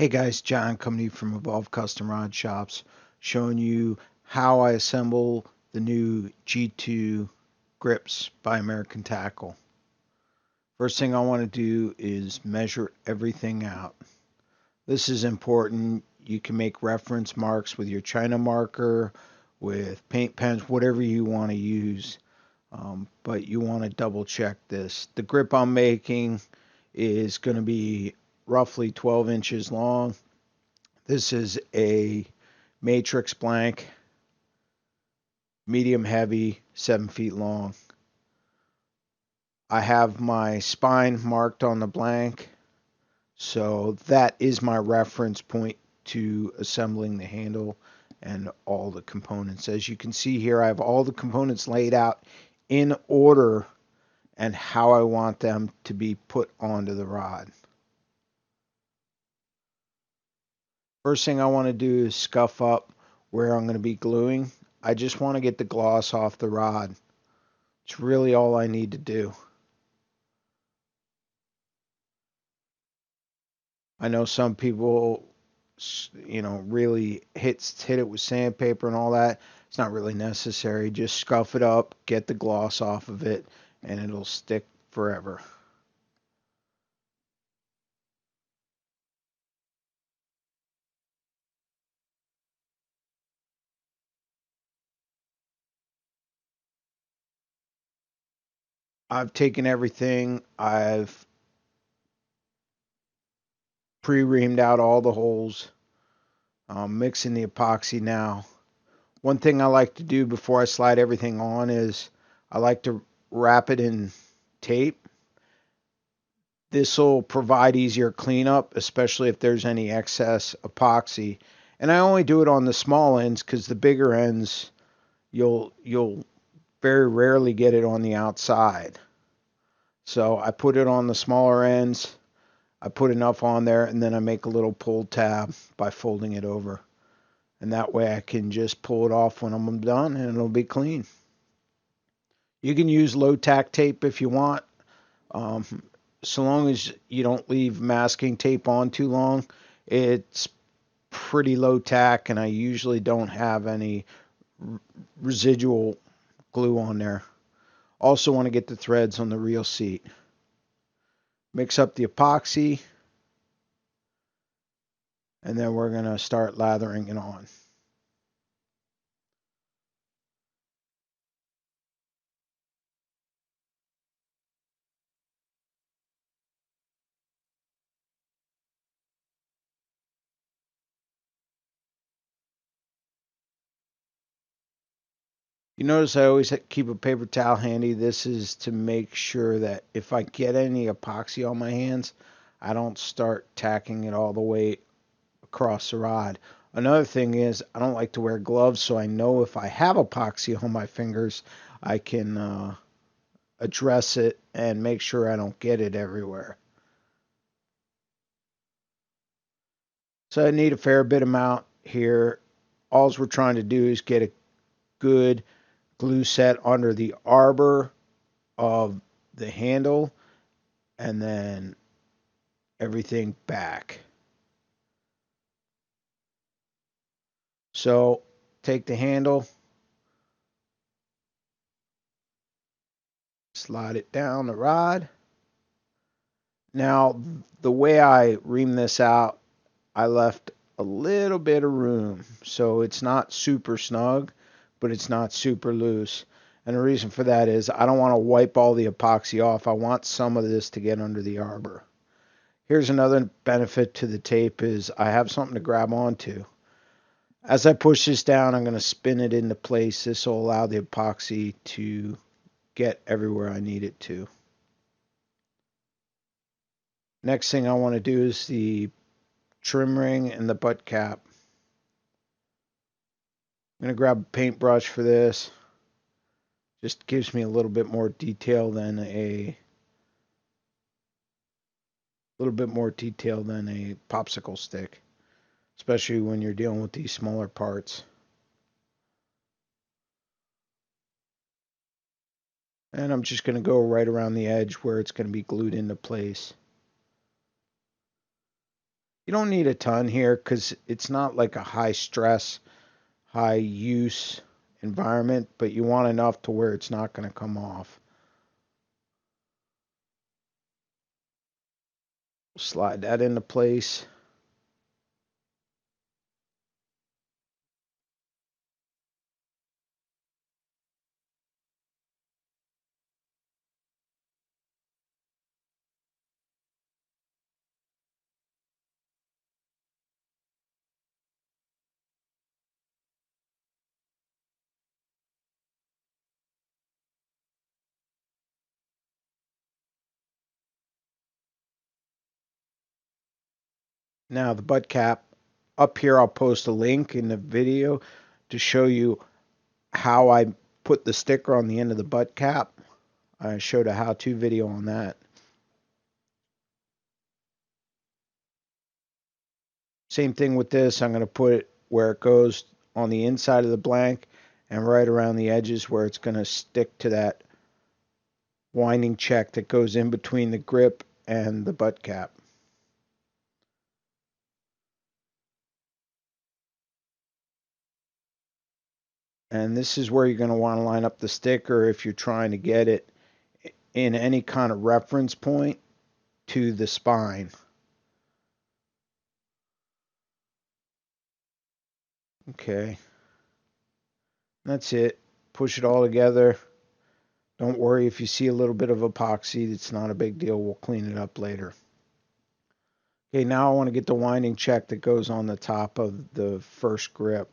Hey guys, John coming to you from Evolve Custom Rod Shops, showing you how I assemble the new G2 grips by American Tackle. First thing I want to do is measure everything out. This is important. You can make reference marks with your China marker, with paint pens, whatever you want to use. But you want to double check this. The grip I'm making is going to be roughly 12 inches long. This is a matrix blank, medium heavy, 7 feet long. I have my spine marked on the blank, so that is my reference point to assembling the handle and all the components. As you can see here, I have all the components laid out in order and how I want them to be put onto the rod. First thing I want to do is scuff up where I'm going to be gluing. I just want to get the gloss off the rod. It's really all I need to do. I know some people, really hit it with sandpaper and all that. It's not really necessary. Just scuff it up, get the gloss off of it, and it'll stick forever. I've taken everything. I've pre-reamed out all the holes. I'm mixing the epoxy now. One thing I like to do before I slide everything on is I like to wrap it in tape. This will provide easier cleanup, especially if there's any excess epoxy. And I only do it on the small ends because the bigger ends, you'll very rarely get it on the outside. So I put it on the smaller ends. I put enough on there, and then I make a little pull tab by folding it over. And that way I can just pull it off when I'm done, and it'll be clean. You can use low tack tape if you want. Um, so long as you don't leave masking tape on too long, it's pretty low tack, and I usually don't have any residual glue on there. Also want to get the threads on the reel seat. Mix up the epoxy, and then we're going to start lathering it on. You notice I always keep a paper towel handy. This is to make sure that if I get any epoxy on my hands, I don't start tacking it all the way across the rod. Another thing is I don't like to wear gloves, so I know if I have epoxy on my fingers, I can address it and make sure I don't get it everywhere. So I need a fair bit amount here. All we're trying to do is get a good glue set under the arbor of the handle and then everything back. So take the handle, slide it down the rod. Now, the way I ream this out, I left a little bit of room. So it's not super snug, but it's not super loose. And the reason for that is I don't want to wipe all the epoxy off. I want some of this to get under the arbor. Here's another benefit to the tape is I have something to grab onto. As I push this down, I'm going to spin it into place. This will allow the epoxy to get everywhere I need it to. Next thing I want to do is the trim ring and the butt cap. I'm going to grab a paintbrush for this. Just gives me a little bit more detail than a popsicle stick, especially when you're dealing with these smaller parts. And I'm just going to go right around the edge where it's going to be glued into place. You don't need a ton here because it's not like a high stress, high use environment, but you want enough to where it's not going to come off. Slide that into place. Now the butt cap, up here I'll post a link in the video to show you how I put the sticker on the end of the butt cap. I showed a how-to video on that. Same thing with this. I'm going to put it where it goes on the inside of the blank and right around the edges where it's going to stick to that winding check that goes in between the grip and the butt cap. And this is where you're going to want to line up the sticker if you're trying to get it in any kind of reference point to the spine. Okay. That's it. Push it all together. Don't worry if you see a little bit of epoxy. It's not a big deal. We'll clean it up later. Okay, now I want to get the winding check that goes on the top of the first grip.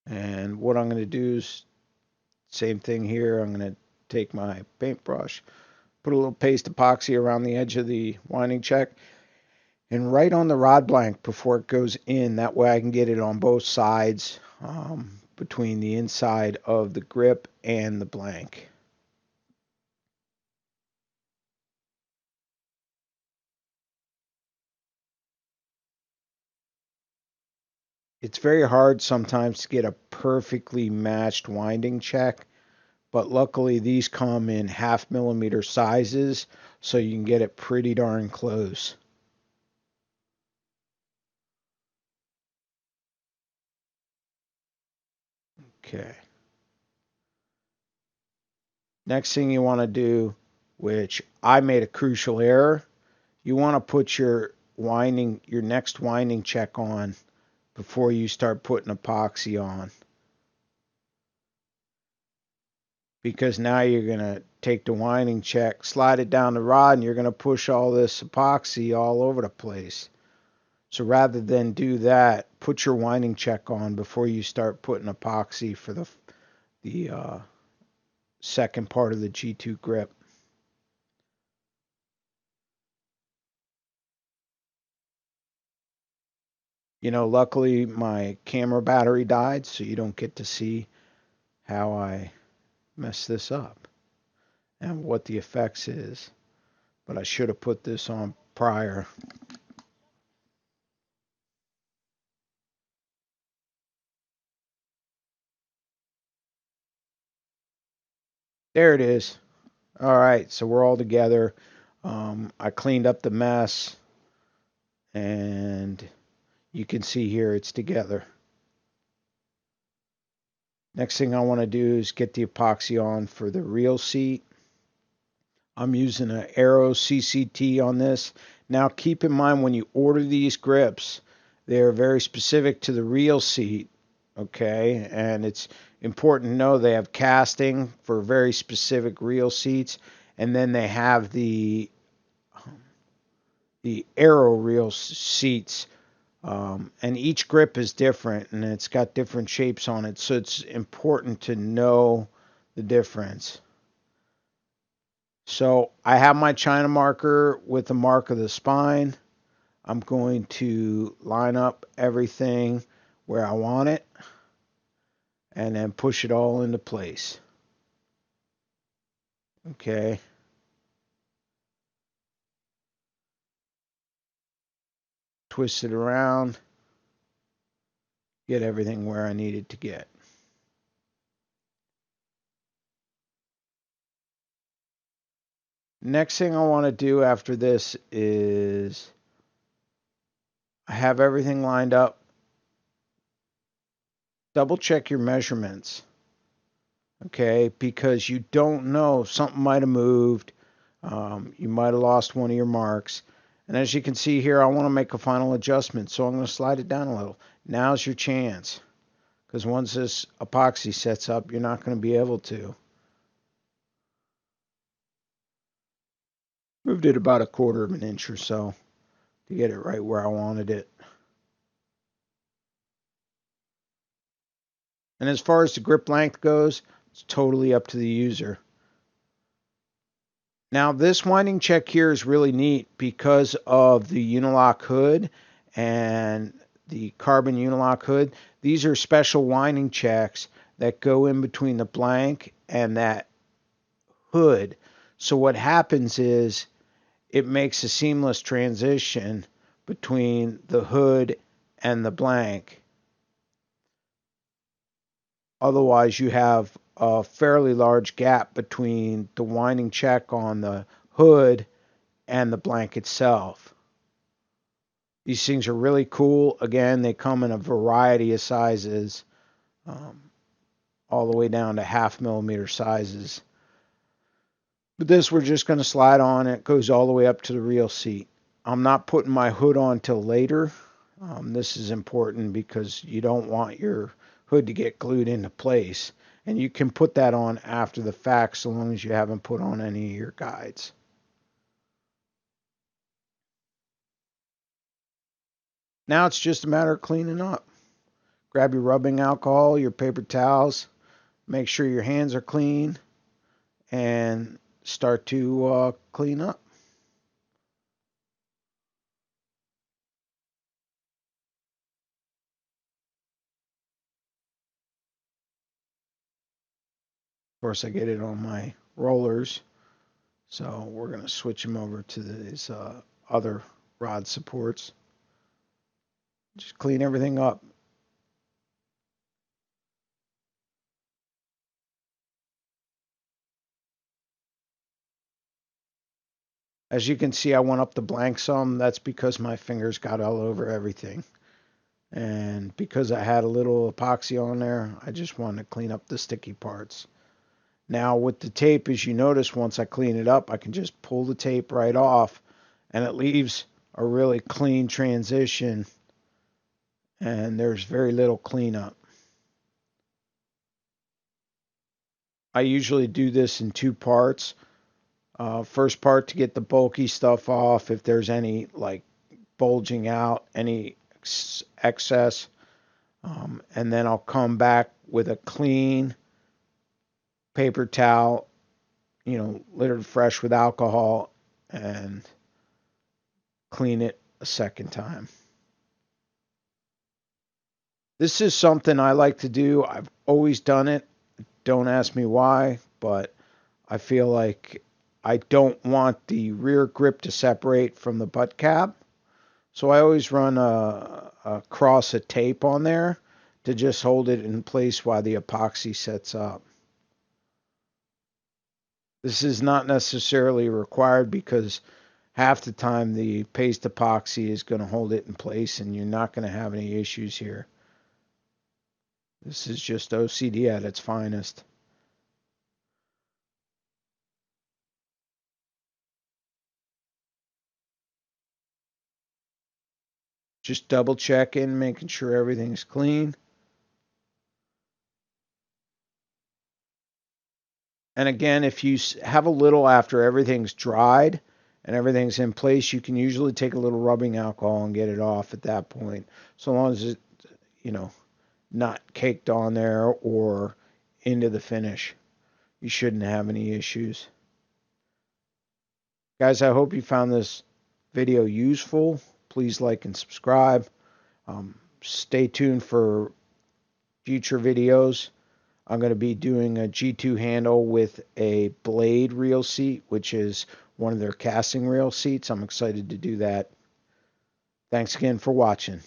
And what I'm going to do is same thing here. I'm going to take my paintbrush, put a little paste epoxy around the edge of the winding check, and right on the rod blank before it goes in. That way I can get it on both sides, between the inside of the grip and the blank. It's very hard sometimes to get a perfectly matched winding check, but luckily these come in 1/2 millimeter sizes, so you can get it pretty darn close. Okay. Next thing you want to do, which I made a crucial error, you want to put your next winding check on before you start putting epoxy on. Because now you're going to take the winding check, slide it down the rod, and you're going to push all this epoxy all over the place. So rather than do that, put your winding check on before you start putting epoxy for the second part of the G2 grip. You know, luckily my camera battery died, so you don't get to see how I mess this up and what the effects is. But I should have put this on prior. There it is. All right, so we're all together. I cleaned up the mess, and you can see here it's together. Next thing I want to do is get the epoxy on for the reel seat. I'm using an Aero CCT on this. Now keep in mind when you order these grips, they're very specific to the reel seat, okay? And it's important to know they have casting for very specific reel seats, and then they have the Aero reel seats. And each grip is different, and it's got different shapes on it, so it's important to know the difference. So I have my China marker with the mark of the spine. I'm going to line up everything where I want it and then push it all into place. Okay. twist it around, get everything where I need it to get. Next thing I want to do after this is I have everything lined up. Double check your measurements, okay? Because you don't know, something might have moved. You might have lost one of your marks. And as you can see here, I want to make a final adjustment, so I'm going to slide it down a little. Now's your chance, because once this epoxy sets up, you're not going to be able to. Moved it about 1/4 of an inch or so to get it right where I wanted it. And as far as the grip length goes, it's totally up to the user. Now this winding check here is really neat because of the Unilock hood and the carbon Unilock hood. These are special winding checks that go in between the blank and that hood. So what happens is it makes a seamless transition between the hood and the blank. Otherwise, you have a fairly large gap between the winding check on the hood and the blank itself. These things are really cool. Again, they come in a variety of sizes, all the way down to 1/2 millimeter sizes. But this we're just going to slide on. It goes all the way up to the reel seat. I'm not putting my hood on till later. This is important because you don't want your hood to get glued into place. And you can put that on after the fact so long as you haven't put on any of your guides. Now it's just a matter of cleaning up. Grab your rubbing alcohol, your paper towels, make sure your hands are clean, and start to clean up. Of course, I get it on my rollers, so we're going to switch them over to these other rod supports. Just clean everything up. As you can see, I went up the blank some. That's because my fingers got all over everything. And because I had a little epoxy on there, I just wanted to clean up the sticky parts. Now with the tape, as you notice, once I clean it up, I can just pull the tape right off and it leaves a really clean transition and there's very little cleanup. I usually do this in 2 parts. First part to get the bulky stuff off, if there's any like bulging out, any excess, and then I'll come back with a clean paper towel, littered fresh with alcohol, and clean it a second time. This is something I like to do. I've always done it. Don't ask me why, but I feel like I don't want the rear grip to separate from the butt cap. So I always run a cross of tape on there to just hold it in place while the epoxy sets up. This is not necessarily required because half the time the paste epoxy is going to hold it in place and you're not going to have any issues here. This is just OCD at its finest. Just double checking, making sure everything's clean. And again, if you have a little after everything's dried and everything's in place, you can usually take a little rubbing alcohol and get it off at that point. So long as it's, not caked on there or into the finish, you shouldn't have any issues. Guys, I hope you found this video useful. Please like and subscribe. Stay tuned for future videos. I'm going to be doing a G2 handle with a blade reel seat, which is one of their casting reel seats. I'm excited to do that. Thanks again for watching.